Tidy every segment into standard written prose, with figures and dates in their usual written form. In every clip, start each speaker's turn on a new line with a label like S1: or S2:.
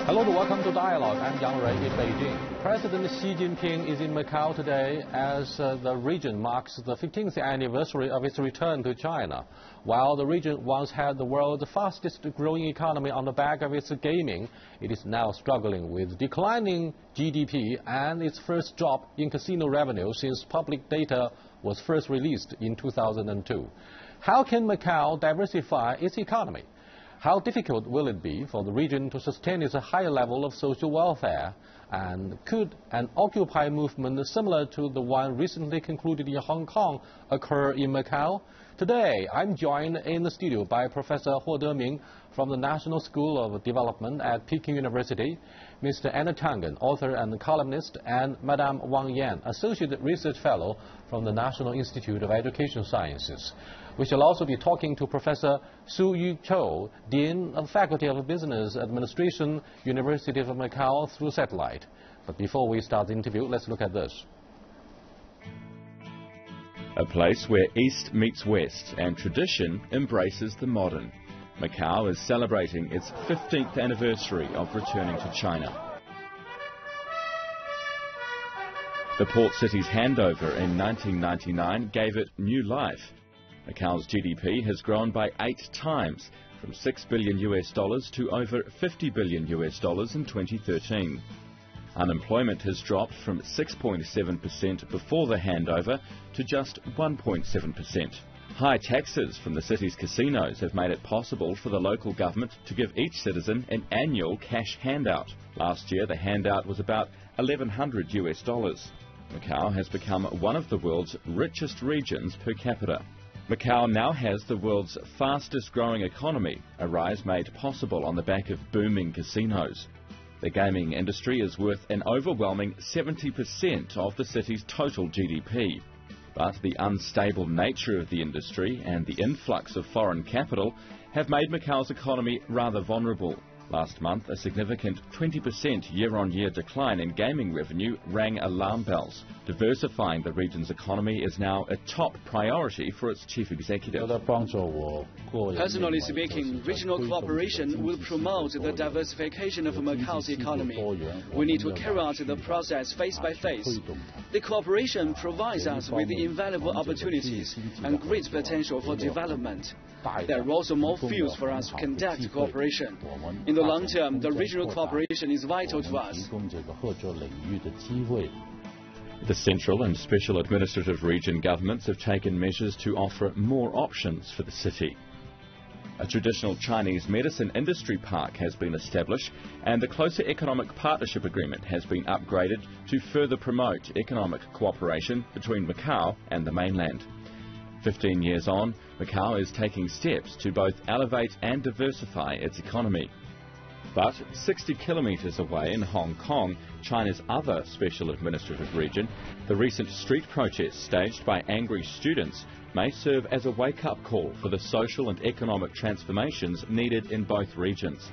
S1: Hello and welcome to Dialogue. I'm Yang Rui in Beijing. President Xi Jinping is in Macau today as the region marks the 15th anniversary of its return to China. While the region once had the world's fastest growing economy on the back of its gaming, it is now struggling with declining GDP and its first drop in casino revenue since public data was first released in 2002. How can Macau diversify its economy? How difficult will it be for the region to sustain its higher level of social welfare? And could an Occupy movement similar to the one recently concluded in Hong Kong occur in Macau? Today, I'm joined in the studio by Professor Huo Deming from the National School of Development at Peking University, Mr. Anna Tangen, author and columnist, and Madame Wang Yan, Associate Research Fellow from the National Institute of Education Sciences. We shall also be talking to Professor Su Yu-cho, Dean of Faculty of Business Administration, University of Macau, through satellite. But before we start the interview, let's look at this.
S2: A place where East meets West and tradition embraces the modern. Macau is celebrating its 15th anniversary of returning to China. The port city's handover in 1999 gave it new life. Macau's GDP has grown by 8 times, from $6 billion to over $50 billion in 2013. Unemployment has dropped from 6.7% before the handover to just 1.7%. High taxes from the city's casinos have made it possible for the local government to give each citizen an annual cash handout. Last year, the handout was about $1,100. Macau has become one of the world's richest regions per capita. Macau now has the world's fastest growing economy, a rise made possible on the back of booming casinos. The gaming industry is worth an overwhelming 70% of the city's total GDP. But the unstable nature of the industry and the influx of foreign capital have made Macau's economy rather vulnerable. Last month, a significant 20% year-on-year decline in gaming revenue rang alarm bells. Diversifying the region's economy is now a top priority for its chief executive.
S3: Personally speaking, regional cooperation will promote the diversification of Macau's economy. We need to carry out the process phase by phase. The cooperation provides us with invaluable opportunities and great potential for development. There are also more fields for us to conduct cooperation. In the long term, the regional cooperation is vital to us.
S2: The central and special administrative region governments have taken measures to offer more options for the city. A traditional Chinese medicine industry park has been established, and the closer economic partnership agreement has been upgraded to further promote economic cooperation between Macau and the mainland. 15 years on, Macau is taking steps to both elevate and diversify its economy. But 60 kilometres away in Hong Kong, China's other special administrative region, the recent street protests staged by angry students may serve as a wake-up call for the social and economic transformations needed in both regions.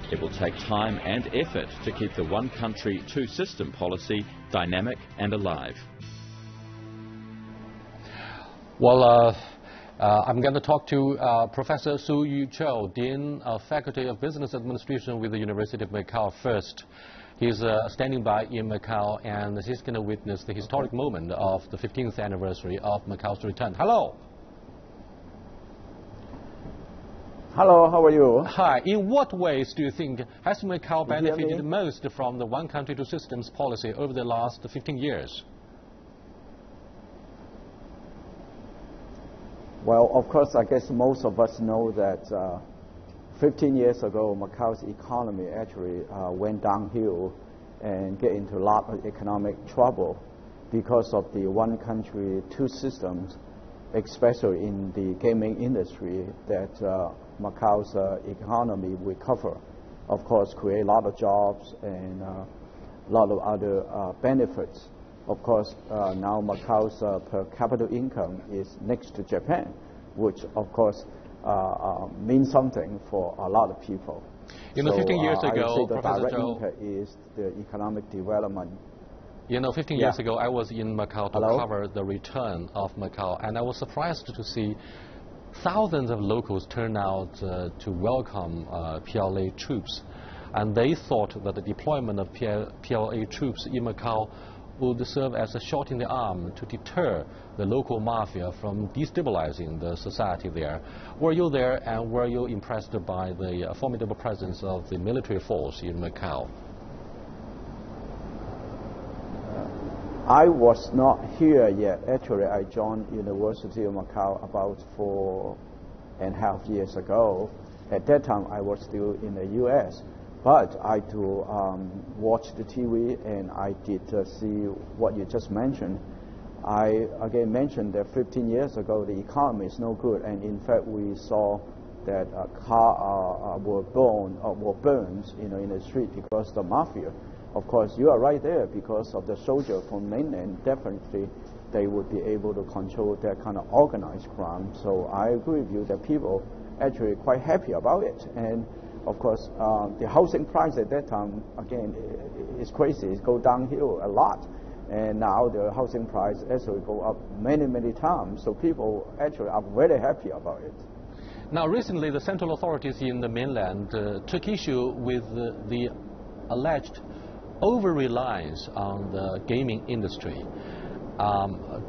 S2: It will take time and effort to keep the one country, two system policy dynamic and alive.
S1: Well, I'm going to talk to Professor Su Yu-cho, Dean of Faculty of Business Administration with the University of Macau first. He's standing by in Macau, and he's going to witness the historic moment of the 15th anniversary of Macau's return. Hello.
S4: Hello, how are you?
S1: Hi. In what ways do you think has Macau benefited most from the one country, two systems policy over the last 15 years?
S4: Well, of course, I guess most of us know that 15 years ago, Macau's economy actually went downhill and get into a lot of economic trouble because of the one country, two systems, especially in the gaming industry, that Macau's economy recover. Of course, create a lot of jobs and a lot of other benefits. Of course, now Macau's per capita income is next to Japan, which of course means something for a lot of people.
S1: You know, 15 years ago,
S4: I would say the
S1: Professor
S4: direct
S1: Zhou,
S4: impact is the economic development.
S1: You know, 15 years ago, I was in Macau to cover the return of Macau, and I was surprised to see thousands of locals turn out to welcome PLA troops. and they thought that the deployment of PLA troops in Macau would serve as a shot in the arm to deter the local mafia from destabilizing the society there. Were you there, and were you impressed by the formidable presence of the military force in Macau?
S4: I was not here yet. Actually, I joined University of Macau about 4.5 years ago. At that time, I was still in the U.S. But I do watch the TV, and I did see what you just mentioned. I again mentioned that 15 years ago the economy is no good, and in fact we saw that cars were burned, in the street because of the mafia. Of course, you are right there, because of the soldier from mainland. Definitely, they would be able to control that kind of organized crime. So I agree with you that people actually quite happy about it. And of course, the housing price at that time, again, is crazy. It go downhill a lot. And now the housing price actually go up many, many times. So people actually are very happy about it.
S1: Now, recently, the central authorities in the mainland took issue with the alleged over-reliance on the gaming industry.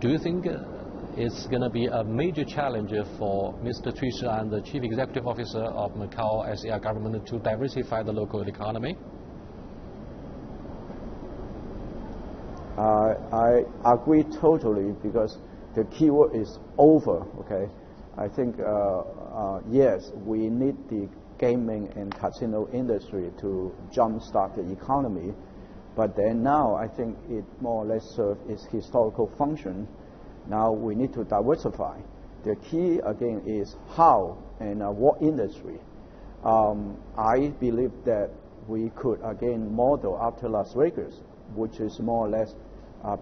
S1: Do you think it's going to be a major challenge for Mr. Cui Shi-an, the Chief Executive Officer of Macau SAR government, to diversify the local economy?
S4: I agree totally, because the key word is over, okay? I think, yes, we need the gaming and casino industry to jumpstart the economy, but then now I think it more or less serves its historical function. Now we need to diversify. The key again is how and what industry. I believe that we could again model after Las Vegas, which is more or less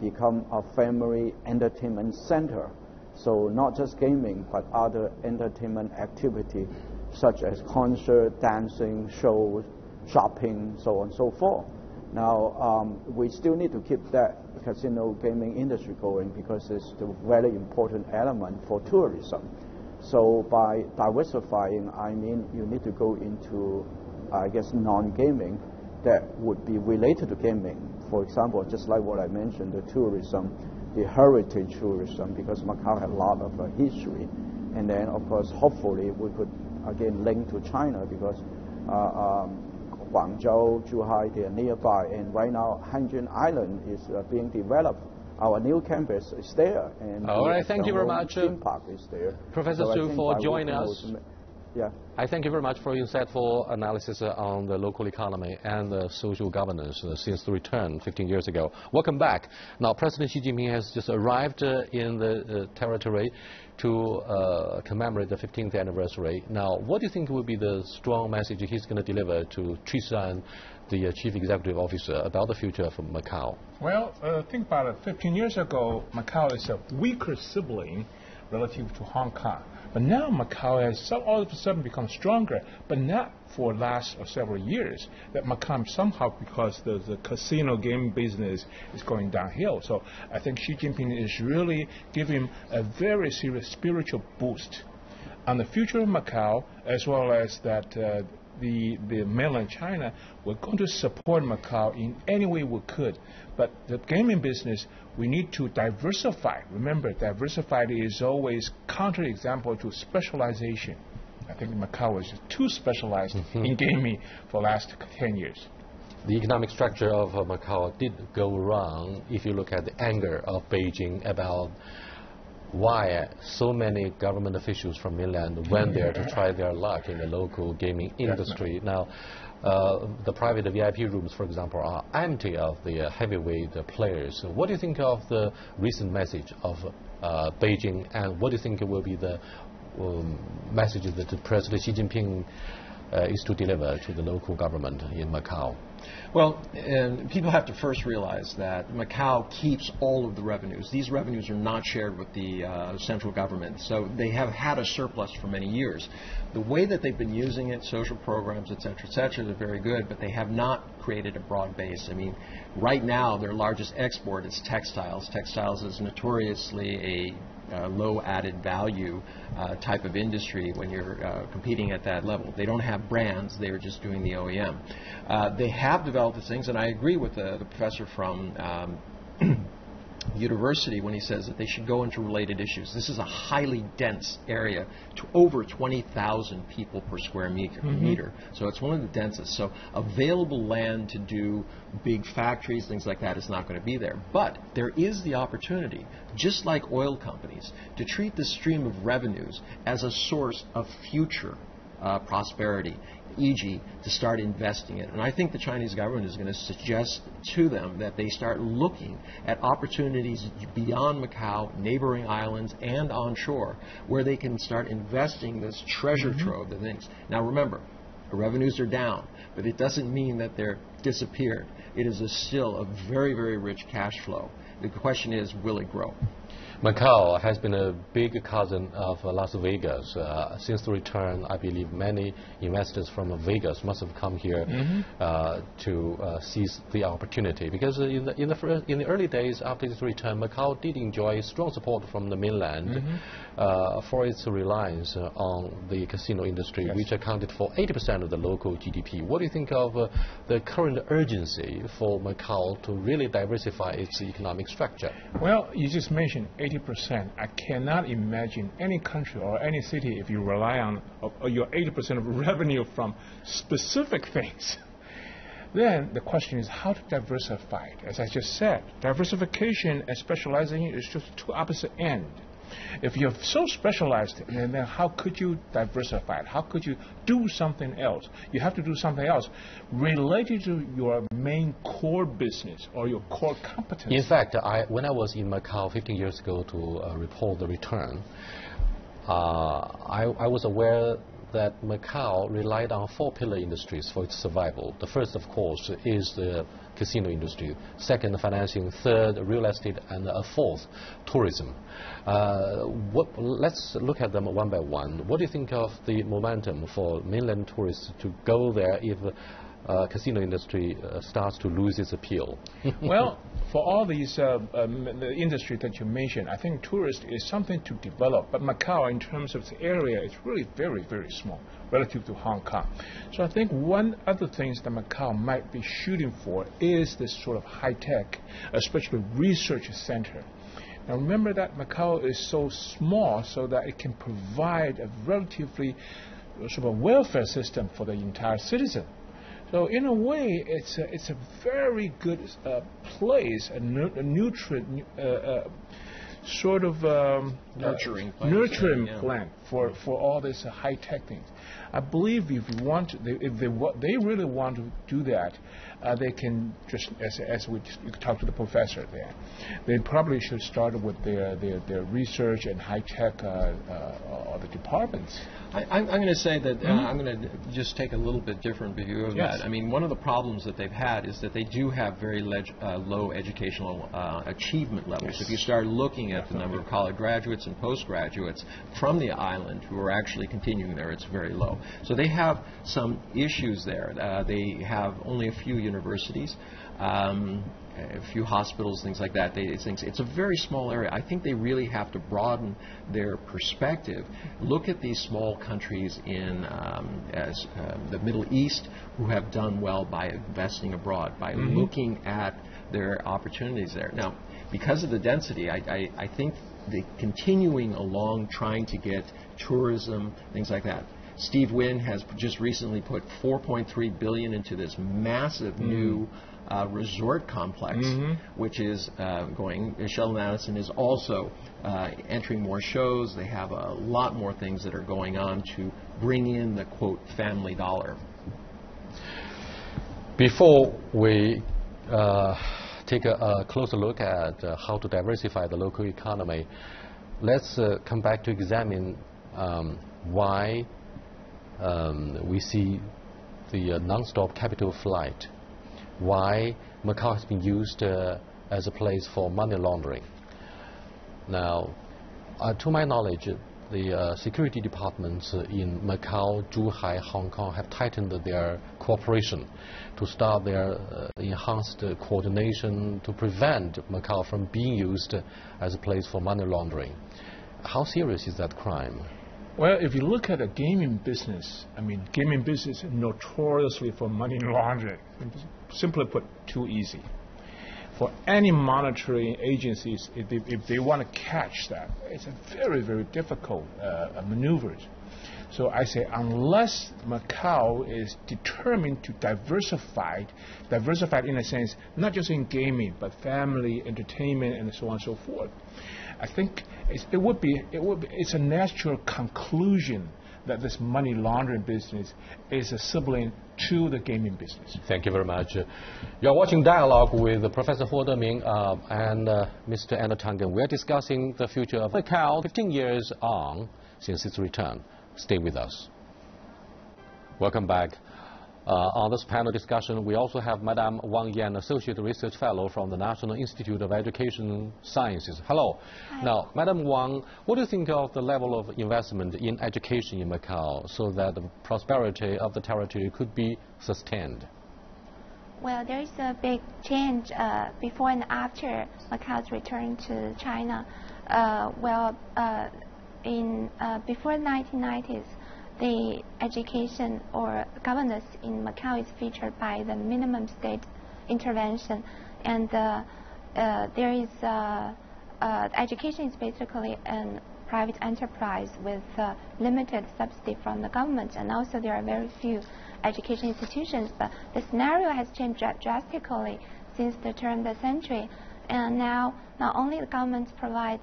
S4: become a family entertainment center. So not just gaming, but other entertainment activity such as concert, dancing, shows, shopping, so on and so forth. Now, we still need to keep that casino gaming industry going, because it's a very important element for tourism. So by diversifying, I mean you need to go into, I guess, non-gaming that would be related to gaming. For example, just like what I mentioned, the tourism, the heritage tourism, because Macau has a lot of history. And then, of course, hopefully we could again link to China, because Guangzhou, Zhuhai, they are nearby, and right now Hainan Island is being developed. Our new campus is there, and
S1: all right, thank you very much,
S4: theme park is there.
S1: Professor Su, for joining us.
S4: Yeah.
S1: I thank you very much for your insightful analysis on the local economy and the social governance since the return 15 years ago. Welcome back. Now, President Xi Jinping has just arrived in the territory to commemorate the 15th anniversary. Now, what do you think will be the strong message he's going to deliver to Cui Shi-an, the Chief Executive Officer, about the future of Macau?
S5: Well, think about it. 15 years ago, Macau is a weaker sibling relative to Hong Kong. But now Macau has all of a sudden become stronger, but not for the last several years. That Macau somehow, because the casino gaming business is going downhill. So I think Xi Jinping is really giving a very serious spiritual boost on the future of Macau, as well as that the mainland China. We're going to support Macau in any way we could. But the gaming business, we need to diversify. Remember, diversified is always counter-example to specialization. I think Macau is too specialized in gaming for the last 10 years.
S1: The economic structure of Macau did go wrong if you look at the anger of Beijing about why so many government officials from mainland went there to try their luck in the local gaming industry. Now, the private VIP rooms, for example, are empty of the heavyweight players. So what do you think of the recent message of Beijing, and what do you think will be the message that President Xi Jinping is to deliver to the local government in Macau?
S6: Well, people have to first realize that Macau keeps all of the revenues. These revenues are not shared with the central government, so they have had a surplus for many years. The way that they've been using it, social programs, et cetera, they're very good, but they have not created a broad base. I mean, right now, their largest export is textiles. Textiles is notoriously a low added value type of industry when you're competing at that level. They don't have brands, they're just doing the OEM. They have developed these things, and I agree with the professor from university when he says that they should go into related issues. This is a highly dense area, to over 20,000 people per square meter. So it's one of the densest. So available land to do big factories, things like that, is not going to be there. But there is the opportunity, just like oil companies, to treat this stream of revenues as a source of future prosperity, e.g., to start investing it. And I think the Chinese government is going to suggest to them that they start looking at opportunities beyond Macau, neighboring islands, and onshore, where they can start investing this treasure trove of things. Now remember, the revenues are down, but it doesn't mean that they're disappeared. It is still a very, very rich cash flow. The question is, will it grow?
S1: Macau has been a big cousin of Las Vegas. Since the return, I believe many investors from Vegas must have come here to seize the opportunity. Because in the early days after its return, Macau did enjoy strong support from the mainland for its reliance on the casino industry, which accounted for 80% of the local GDP. What do you think of the current urgency for Macau to really diversify its economic structure?
S5: Well, you just mentioned 80%. I cannot imagine any country or any city if you rely on your 80% of revenue from specific things. Then the question is how to diversify it. As I just said, diversification and specializing is just two opposite ends. If you're so specialized, then how could you diversify it? How could you do something else? You have to do something else related to your main core business or your core competence.
S1: In fact, when I was in Macau 15 years ago to report the return, I was aware that Macau relied on four pillar industries for its survival. The first, of course, is the casino industry. Second, financing. Third, real estate. And fourth, tourism. Let's look at them one by one. What do you think of the momentum for mainland tourists to go there if casino industry starts to lose its appeal?
S5: Well, for all these the industry that you mentioned, I think tourist is something to develop. But Macau, in terms of its area, is really very, very small relative to Hong Kong. So I think one of the things that Macau might be shooting for is this sort of high-tech, especially research center. Now remember that Macau is so small so that it can provide a relatively sort of welfare system for the entire citizen. So in a way, it's a very good place, a nutrient sort of
S6: nurturing
S5: plant for all these high-tech things. I believe if you want, if they really want to do that, they can just, as we talked to the professor there, they probably should start with their research and high-tech the departments.
S6: I'm going to say that I'm going to just take a little bit different view of that. I mean, one of the problems that they've had is that they do have very low educational achievement levels. If you start looking at the number of college graduates and postgraduates from the island who are actually continuing there, it's very low. So they have some issues there. They have only a few universities. A few hospitals, things like that. It's a very small area. I think they really have to broaden their perspective. Look at these small countries in the Middle East who have done well by investing abroad, by looking at their opportunities there. Now, because of the density, I think the continuing along trying to get tourism, things like that. Steve Wynn has just recently put $4.3 billion into this massive new resort complex, which is going. Sheldon Adelson is also entering more shows. They have a lot more things that are going on to bring in the, quote, family dollar.
S1: Before we take a closer look at how to diversify the local economy, let's come back to examine why we see the non-stop capital flight, why Macau has been used as a place for money laundering. Now, to my knowledge, the security departments in Macau, Zhuhai, Hong Kong have tightened their cooperation to start their enhanced coordination to prevent Macau from being used as a place for money laundering. how serious is that crime?
S5: Well, if you look at the gaming business, I mean, gaming business is notoriously for money laundering. Simply put, too easy. For any monitoring agencies, if they want to catch that, it's a very, very difficult maneuver. So I say, unless Macau is determined to diversified in a sense, not just in gaming, but family, entertainment, and so on and so forth, I think it's a natural conclusion that this money laundering business is a sibling to the gaming business.
S1: Thank you very much. You're watching Dialogue with Professor Huo Deming and Mr. Anna Tangen. We're discussing the future of Macau 15 years on since its return. Stay with us. Welcome back. On this panel discussion, we also have Madame Wang Yan, Associate Research Fellow from the National Institute of Education Sciences. Hello.
S7: Hi.
S1: Now, Madame Wang, what do you think of the level of investment in education in Macau so that the prosperity of the territory could be sustained?
S7: Well, there is a big change before and after Macau's return to China. Before the 1990s, the education or governance in Macau is featured by the minimum state intervention, and there is education is basically a private enterprise with limited subsidy from the government, and also there are very few education institutions. But the scenario has changed drastically since the turn of the century, and now not only the government provides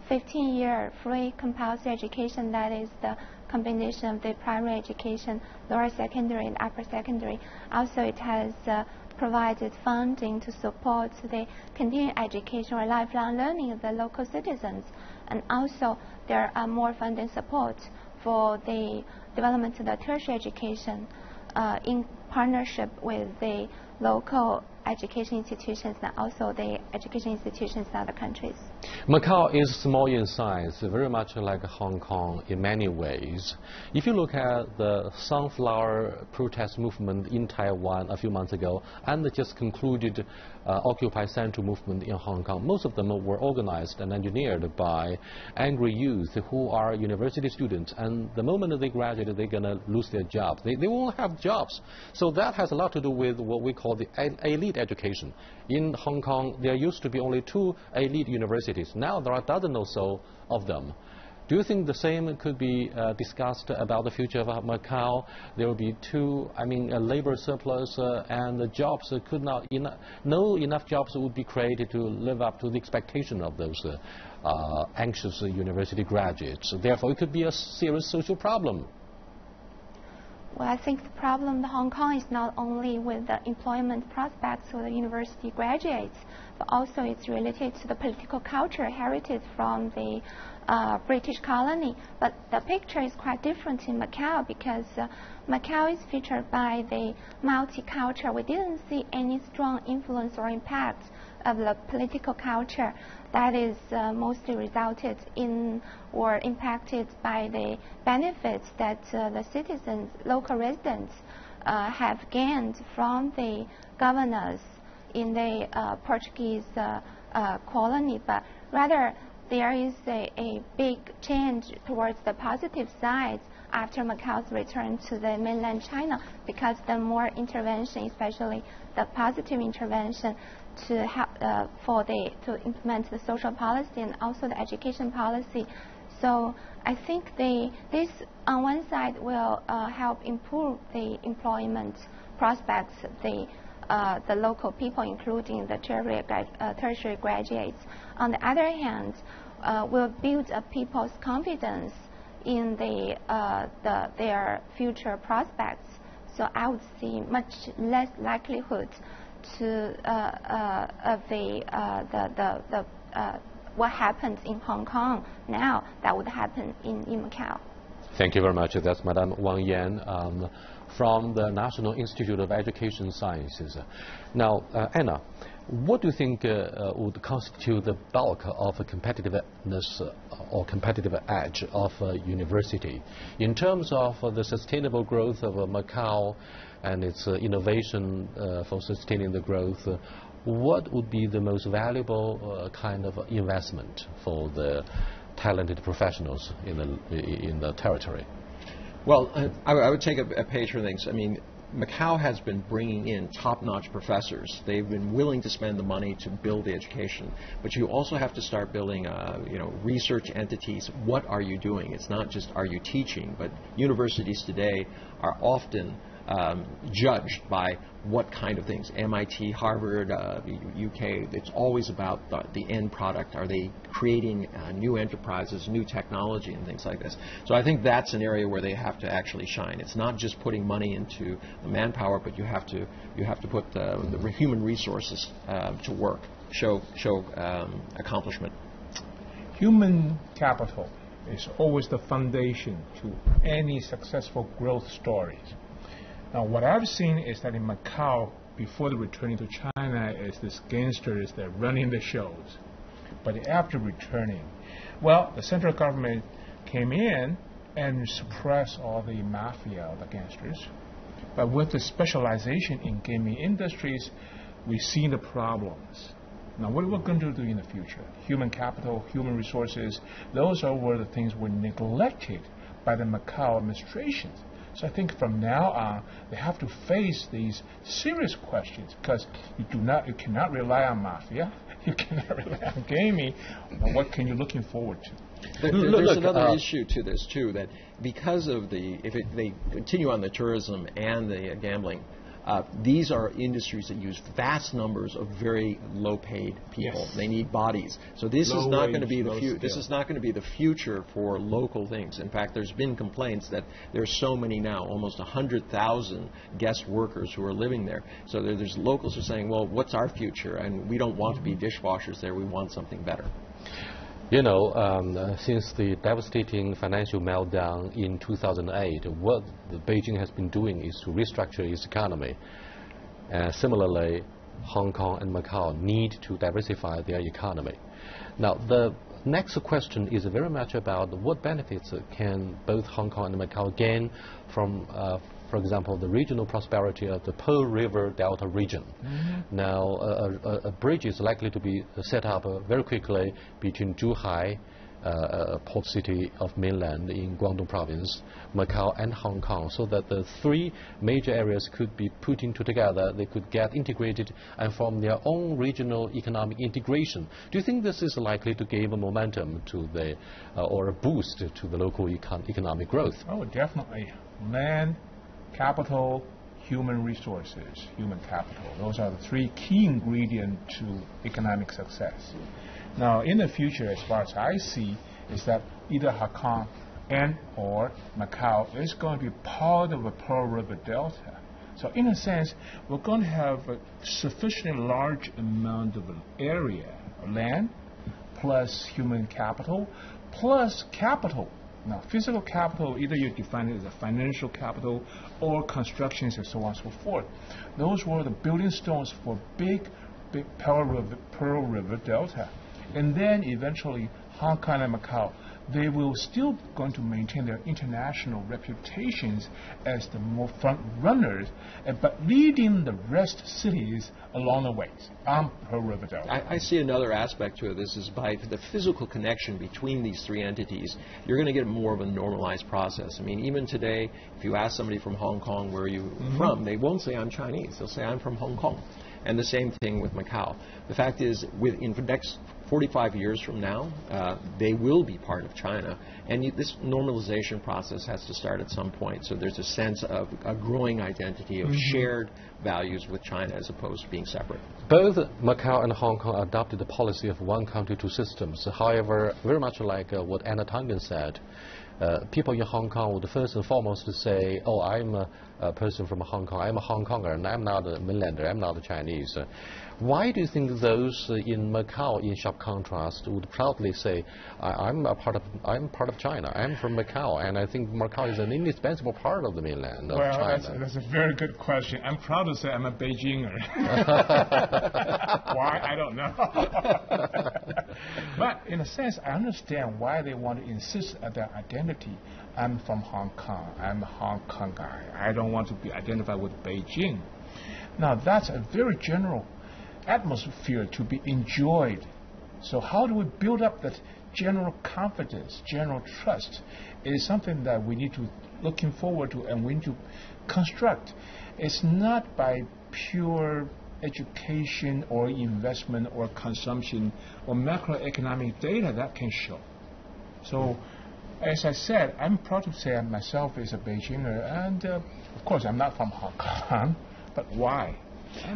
S7: 15-year free compulsory education, that is the combination of the primary education, lower secondary and upper secondary. Also, it has provided funding to support the continuing education or lifelong learning of the local citizens. And also, there are more funding support for the development of the tertiary education in partnership with the local education institutions and also the education institutions in other countries.
S1: Macau is small in size, very much like Hong Kong in many ways. If you look at the sunflower protest movement in Taiwan a few months ago and the just concluded Occupy Central movement in Hong Kong, most of them were organized and engineered by angry youth who are university students, and the moment they graduate, they're going to lose their jobs. They won't have jobs. So that has a lot to do with what we call the elite education. In Hong Kong, there used to be only 2 elite universities. Now there are a dozen or so of them. Do you think the same could be discussed about the future of Macau? There will be a labor surplus and the jobs could not, no enough jobs would be created to live up to the expectation of those anxious university graduates. Therefore, it could be a serious social problem.
S7: Well, I think the problem in Hong Kong is not only with the employment prospects for the university graduates, but also it's related to the political culture heritage from the British colony. But the picture is quite different in Macau because Macau is featured by the multicultural. We didn't see any strong influence or impact of the political culture that is mostly resulted in or impacted by the benefits that the citizens, local residents, have gained from the governors in the Portuguese colony, but rather there is a big change towards the positive side after Macau's return to the mainland China, because the more intervention, especially the positive intervention to help to implement the social policy and also the education policy. So I think this on one side will help improve the employment prospects of the local people, including the tertiary graduates. On the other hand, will build up people's confidence in their future prospects. So I would see much less likelihood to what happened in Hong Kong now that would happen in Macau.
S1: Thank you very much. That's Madame Wang Yan from the National Institute of Education Sciences. Now, Anna, what do you think would constitute the bulk of a competitiveness or competitive edge of a university in terms of the sustainable growth of Macau and its innovation for sustaining the growth? What would be the most valuable kind of investment for the talented professionals in the territory?
S6: Well, I would take a page from things. I mean, Macau has been bringing in top-notch professors. They've been willing to spend the money to build the education. But you also have to start building, research entities. What are you doing? It's not just are you teaching, but universities today are often judged by what kind of things. MIT, Harvard, UK, it's always about the end product. Are they creating new enterprises, new technology, and things like this? So I think that's an area where they have to actually shine. It's not just putting money into the manpower, but you have to put the human resources to work, show accomplishment.
S5: Human capital is always the foundation to any successful growth stories. Now, what I've seen is that in Macau, before the returning to China, is these gangsters that are running the shows. But after returning, well, the central government came in and suppressed all the mafia, the gangsters. But with the specialization in gaming industries, we've seen the problems. Now, what are we going to do in the future? Human capital, human resources, those are where the things were neglected by the Macau administration. So I think from now on, they have to face these serious questions, because you cannot rely on mafia, you cannot rely on gaming. Well, what can you looking forward to?
S6: There's another issue to this too, that because of they continue on the tourism and the gambling, these are industries that use vast numbers of very low-paid people. Yes. They need bodies. So this is not going to be the future. This is not going to be the future for local things. In fact, there's been complaints that there's so many now, almost 100,000 guest workers who are living there. So there's locals who are saying, well, what's our future? And we don't want to be dishwashers there. We want something better.
S1: You know, since the devastating financial meltdown in 2008, what Beijing has been doing is to restructure its economy. Similarly, Hong Kong and Macau need to diversify their economy. Now, the next question is very much about what benefits can both Hong Kong and Macau gain from, for example, the regional prosperity of the Pearl River Delta region. Mm-hmm. Now, a bridge is likely to be set up very quickly between Zhuhai, port city of mainland in Guangdong province, Macau and Hong Kong, so that the three major areas could be put into together, they could get integrated and form their own regional economic integration. Do you think this is likely to give a momentum to the, or a boost to the local economic growth?
S5: Oh, definitely. Land, capital, human resources, human capital. Those are the three key ingredients to economic success. Now, in the future, as far as I see, is that either Hong Kong and or Macau is going to be part of the Pearl River Delta. So in a sense, we're going to have a sufficiently large amount of area, land, plus human capital, plus capital. Now, physical capital, either you define it as a financial capital or constructions and so on and so forth. Those were the building stones for big Pearl River Delta. And then eventually, Hong Kong and Macau, they will still going to maintain their international reputations as the more front runners, but leading the rest cities along the way on Pearl River Delta.
S6: I see another aspect to it. This is by the physical connection between these three entities, you're going to get more of a normalized process. I mean, even today, if you ask somebody from Hong Kong, where are you from, they won't say I'm Chinese. They'll say I'm from Hong Kong. And the same thing with Macau. The fact is, in the next 45 years from now, they will be part of China. And this normalization process has to start at some point. So there's a sense of a growing identity of shared values with China as opposed to being separate.
S1: Both Macau and Hong Kong adopted the policy of one country, two systems. However, very much like what Anna Tangen said, people in Hong Kong would first and foremost say, oh, I'm a person from Hong Kong, I'm a Hong Konger, and I'm not a mainlander, I'm not a Chinese. Why do you think those in Macau, in sharp contrast, would proudly say, I'm part of China, I'm from Macau, and I think Macau is an indispensable part of the mainland of China?
S5: Well, that's a very good question. I'm proud to say I'm a Beijinger. Why? I don't know. But in a sense, I understand why they want to insist on their identity. I'm from Hong Kong. I'm a Hong Kong guy. I don't want to be identified with Beijing. Now, that's a very general atmosphere to be enjoyed. So how do we build up that general confidence, general trust is something that we need to looking forward to and we need to construct. It's not by pure education or investment or consumption or macroeconomic data that can show. So, as I said, I'm proud to say myself is a Beijinger, and of course I'm not from Hong Kong, but why?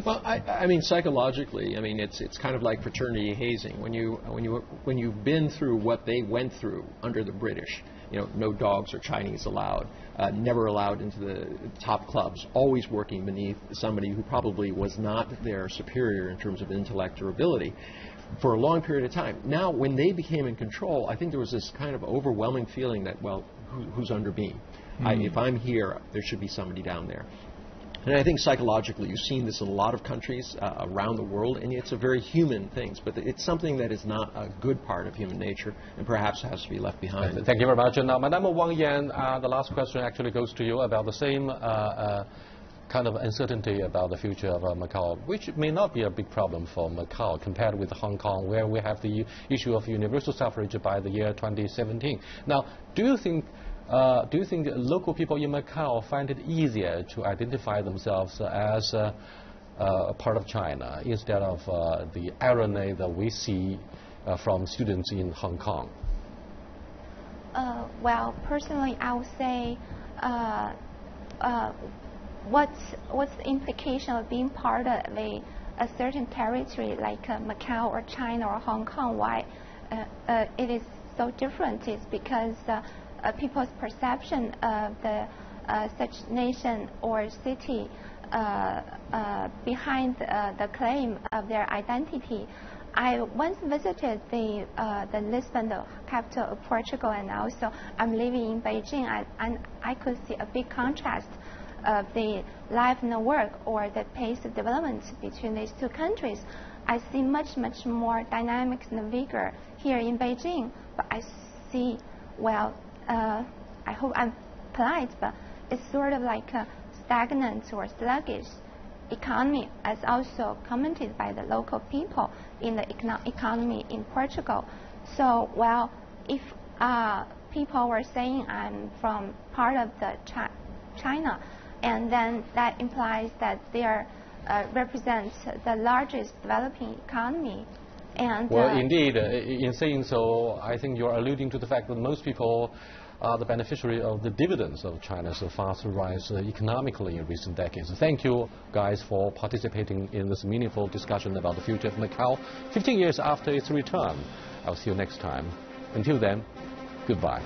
S6: Well, I mean, psychologically, I mean, it's kind of like fraternity hazing. When you've been through what they went through under the British, you know, no dogs or Chinese allowed, never allowed into the top clubs, always working beneath somebody who probably was not their superior in terms of intellect or ability for a long period of time. Now, when they became in control, I think there was this kind of overwhelming feeling that, well, who's under me? If I'm here, there should be somebody down there. And I think psychologically, you've seen this in a lot of countries around the world, and it's a very human thing. But it's something that is not a good part of human nature, and perhaps has to be left behind.
S1: Thank you very much. And now, Madame Wang Yan, the last question actually goes to you about the same kind of uncertainty about the future of Macau, which may not be a big problem for Macau compared with Hong Kong, where we have the issue of universal suffrage by the year 2017. Now, do you think local people in Macau find it easier to identify themselves as a part of China instead of the irony that we see from students in Hong Kong?
S7: Well, personally, I would say what's the implication of being part of a certain territory like Macau or China or Hong Kong? Why it is so different is because people's perception of such nation or city behind the claim of their identity. I once visited the Lisbon, the capital of Portugal, and also I'm living in Beijing, and I could see a big contrast of the life and the work or the pace of development between these two countries. I see much more dynamics and vigor here in Beijing, but I see, well, I hope I'm polite, but it's sort of like a stagnant or sluggish economy, as also commented by the local people in the economy in Portugal. So, well, if people were saying I'm from part of the China, and then that implies that they are represents the largest developing economy. And
S1: well, indeed, in saying so, I think you're alluding to the fact that most people are the beneficiary of the dividends of China's fast rise economically in recent decades. Thank you, guys, for participating in this meaningful discussion about the future of Macau 15 years after its return. I'll see you next time. Until then, goodbye.